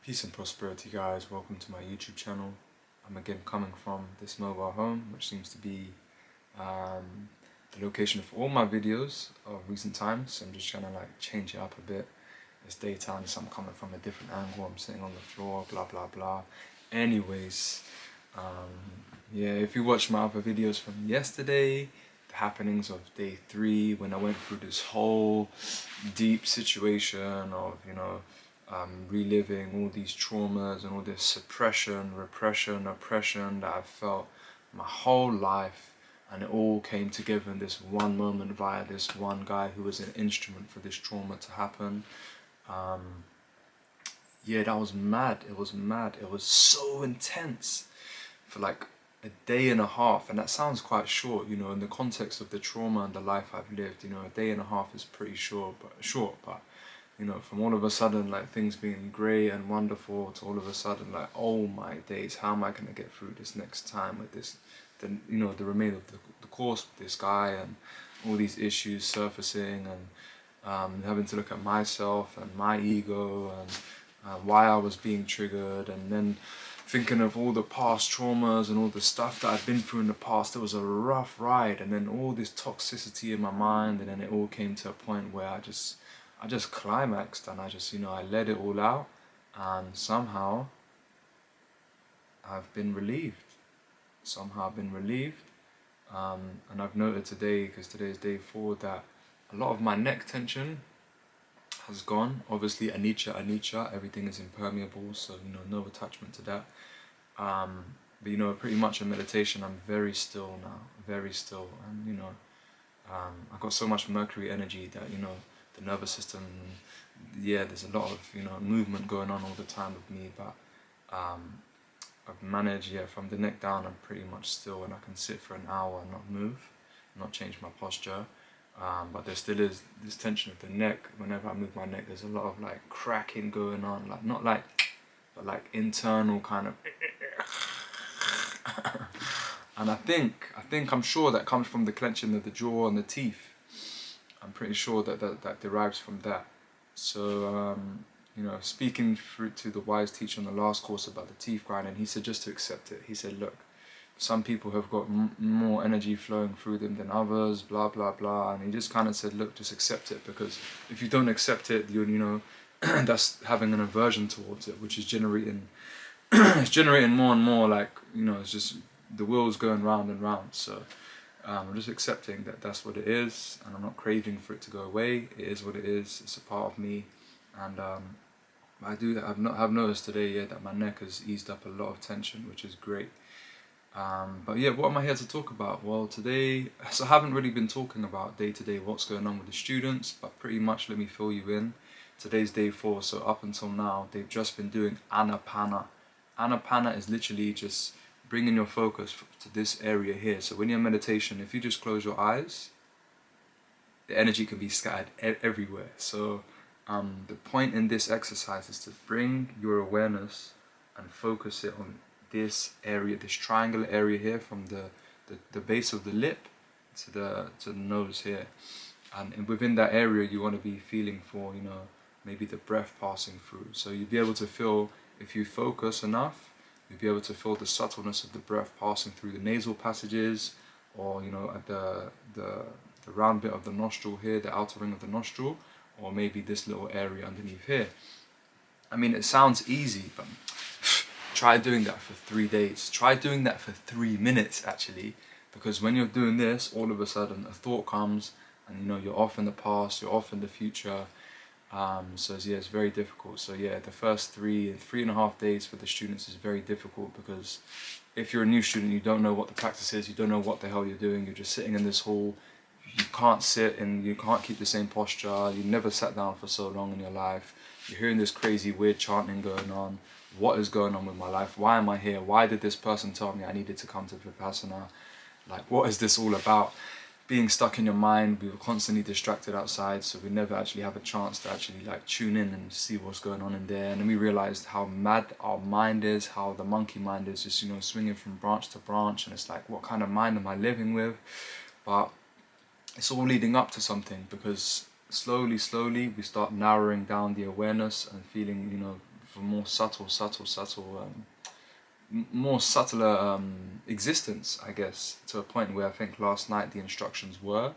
Peace and prosperity, guys. Welcome to my YouTube channel. I'm again coming from this mobile home, which seems to be the location for all my videos of recent times. So I'm just trying to change it up a bit. It's daytime, so I'm coming from a different angle. I'm sitting on the floor, blah blah blah. Anyways, yeah, if you watch my other videos from yesterday, the happenings of day 3, when I went through this whole deep situation of reliving all these traumas and all this suppression, repression, oppression that I've felt my whole life, and it all came together in this one moment via this one guy who was an instrument for this trauma to happen. Yeah, that was mad. It was mad. It was so intense for like a day and a half, and that sounds quite short, in the context of the trauma and the life I've lived. A day and a half is pretty short, but from all of a sudden, things being great and wonderful, to all of a sudden, oh my days, how am I going to get through this next time with this, the remainder of the course with this guy, and all these issues surfacing, and having to look at myself and my ego, and why I was being triggered, and then thinking of all the past traumas and all the stuff that I'd been through in the past. It was a rough ride, and then all this toxicity in my mind, and then it all came to a point where I just climaxed, and I let it all out, and somehow I've been relieved. And I've noted today, because today is day 4, that a lot of my neck tension has gone. Obviously, anicca, everything is impermeable, so no attachment to that. But pretty much in meditation, I'm very still now, very still, and I've got so much Mercury energy that the nervous system, yeah, there's a lot of movement going on all the time with me, but I've managed, yeah, from the neck down, I'm pretty much still, and I can sit for an hour and not move, not change my posture. But there still is this tension of the neck. Whenever I move my neck, there's a lot of cracking going on, but internal kind of. And I'm sure that comes from the clenching of the jaw and the teeth. I'm pretty sure that derives from that. So speaking through to the wise teacher on the last course about the teeth grinding, he said just to accept it. He said, look, some people have got more energy flowing through them than others, blah blah blah, and he just kind of said, look, just accept it, because if you don't accept it, that's having an aversion towards it, which is generating it's generating more and more, it's just the wheel's going round and round. So I'm just accepting that that's what it is, and I'm not craving for it to go away. It is what it is. It's a part of me, and I've noticed today, yeah, that my neck has eased up a lot of tension, which is great. But yeah, what am I here to talk about? Well, today, so I haven't really been talking about day to day what's going on with the students, but pretty much let me fill you in. Today's day 4, so up until now, they've just been doing Anapana. Anapana is literally just bringing your focus to this area here. So when you're in meditation, if you just close your eyes, the energy can be scattered everywhere. So the point in this exercise is to bring your awareness and focus it on this area, this triangular area here, from the base of the lip to the nose here, and within that area you want to be feeling for maybe the breath passing through. So you'll be able to feel, if you focus enough, you'll be able to feel the subtleness of the breath passing through the nasal passages, or at the round bit of the nostril here, the outer ring of the nostril, or maybe this little area underneath here. I mean, it sounds easy, but try doing that for 3 days. Try doing that for 3 minutes, actually, because when you're doing this, all of a sudden a thought comes, and you're off in the past, you're off in the future. So yeah, it's very difficult. So yeah, the first 3.5 days for the students is very difficult, because if you're a new student, you don't know what the practice is, you don't know what the hell you're doing, you're just sitting in this hall, you can't sit and you can't keep the same posture, you never sat down for so long in your life, you're hearing this crazy weird chanting going on. What is going on with my life? Why am I here? Why did this person tell me I needed to come to Vipassana? What is this all about? Being stuck in your mind, we were constantly distracted outside, so we never actually have a chance to actually tune in and see what's going on in there. And then we realized how mad our mind is, how the monkey mind is just swinging from branch to branch, and it's what kind of mind am I living with? But it's all leading up to something, because slowly we start narrowing down the awareness and feeling for more more subtler existence, I guess, to a point where I think last night the instructions were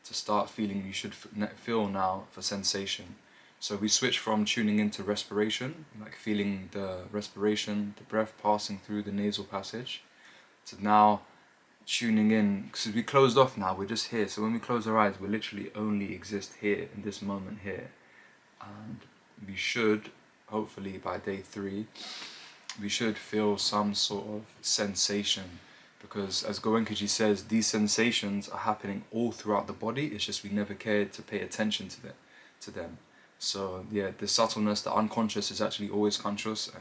to start feeling you should feel now for sensation. So we switch from tuning into respiration, like feeling the respiration, the breath passing through the nasal passage, to now tuning in, because we closed off now, we're just here. So when we close our eyes, we literally only exist here, in this moment here. And we should, hopefully by day 3, we should feel some sort of sensation, because as Goenkaji says, these sensations are happening all throughout the body. It's just we never cared to pay attention to them. So yeah, the subtleness, the unconscious is actually always conscious,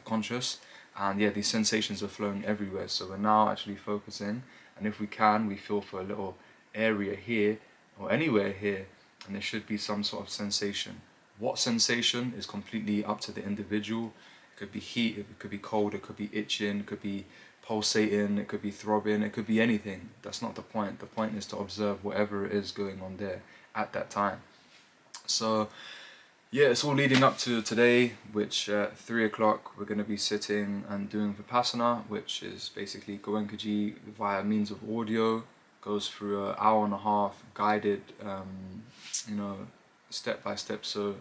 and yeah, these sensations are flowing everywhere. So we're now actually focusing, and if we can, we feel for a little area here or anywhere here, and there should be some sort of sensation. What sensation is completely up to the individual. It could be heat, it could be cold, it could be itching, it could be pulsating, it could be throbbing, it could be anything. That's not the point. The point is to observe whatever it is going on there at that time. So yeah, it's all leading up to today, which at 3 o'clock we're going to be sitting and doing Vipassana, which is basically Goenkaji via means of audio, goes through an hour and a half guided, step by step. So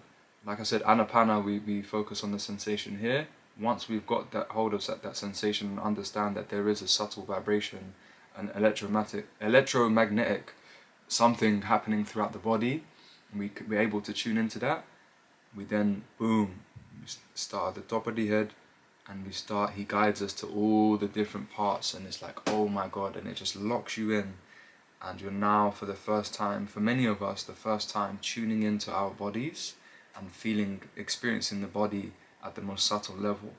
like I said, Anapana, we focus on the sensation here. Once we've got that hold of that sensation and understand that there is a subtle vibration, an electromagnetic something happening throughout the body, and we're able to tune into that, we then, boom, we start at the top of the head, and he guides us to all the different parts, and it's like, oh my God, and it just locks you in. And you're now, for the first time, for many of us, the first time tuning into our bodies and experiencing the body at the most subtle level.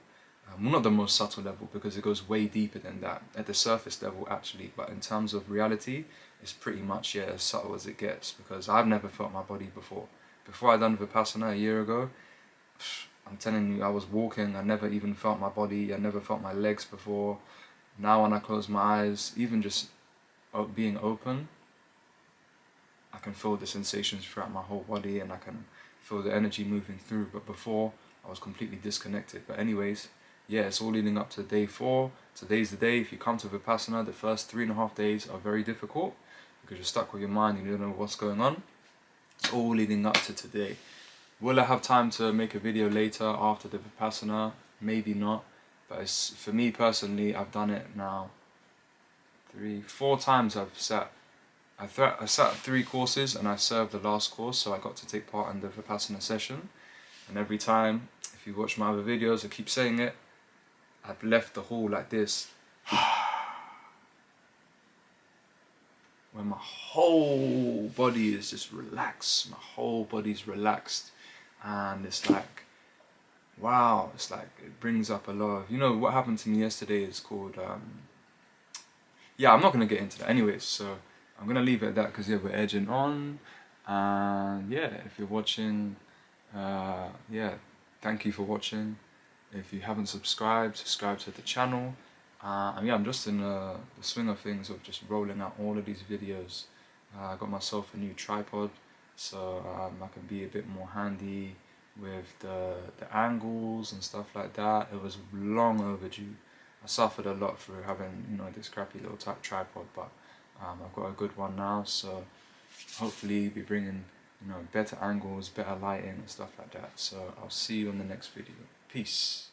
Well, not the most subtle level, because it goes way deeper than that, at the surface level actually, but in terms of reality, it's pretty much, yeah, as subtle as it gets, because I've never felt my body before. Before I done Vipassana a year ago, I'm telling you, I was walking, I never even felt my body, I never felt my legs before. Now when I close my eyes, even just being open, I can feel the sensations throughout my whole body, and I can feel the energy moving through. But before, I was completely disconnected. But anyways, yeah, it's all leading up to day 4. Today's the day. If you come to Vipassana, the first 3.5 days are very difficult, because you're stuck with your mind and you don't know what's going on. It's all leading up to today. Will I have time to make a video later after the Vipassana? Maybe not. But for me personally, I've done it now 4 times. I sat 3 courses, and I served the last course, so I got to take part in the Vipassana session. And every time, if you watch my other videos, I keep saying it, I've left the hall like this, when my whole body is just relaxed. My whole body's relaxed, and it's like, wow, it's like, it brings up a lot of, what happened to me yesterday is called, yeah, I'm not going to get into that anyways, so I'm going to leave it at that, because yeah, we're edging on, and yeah, if you're watching, yeah, thank you for watching. If you haven't subscribed, subscribe to the channel. And yeah, I'm just in the swing of things of just rolling out all of these videos. I got myself a new tripod, so I can be a bit more handy with the angles and stuff like that. It was long overdue. I suffered a lot through having this crappy little tripod, but I've got a good one now, so hopefully be bringing better angles, better lighting and stuff like that. So I'll see you in the next video. Peace.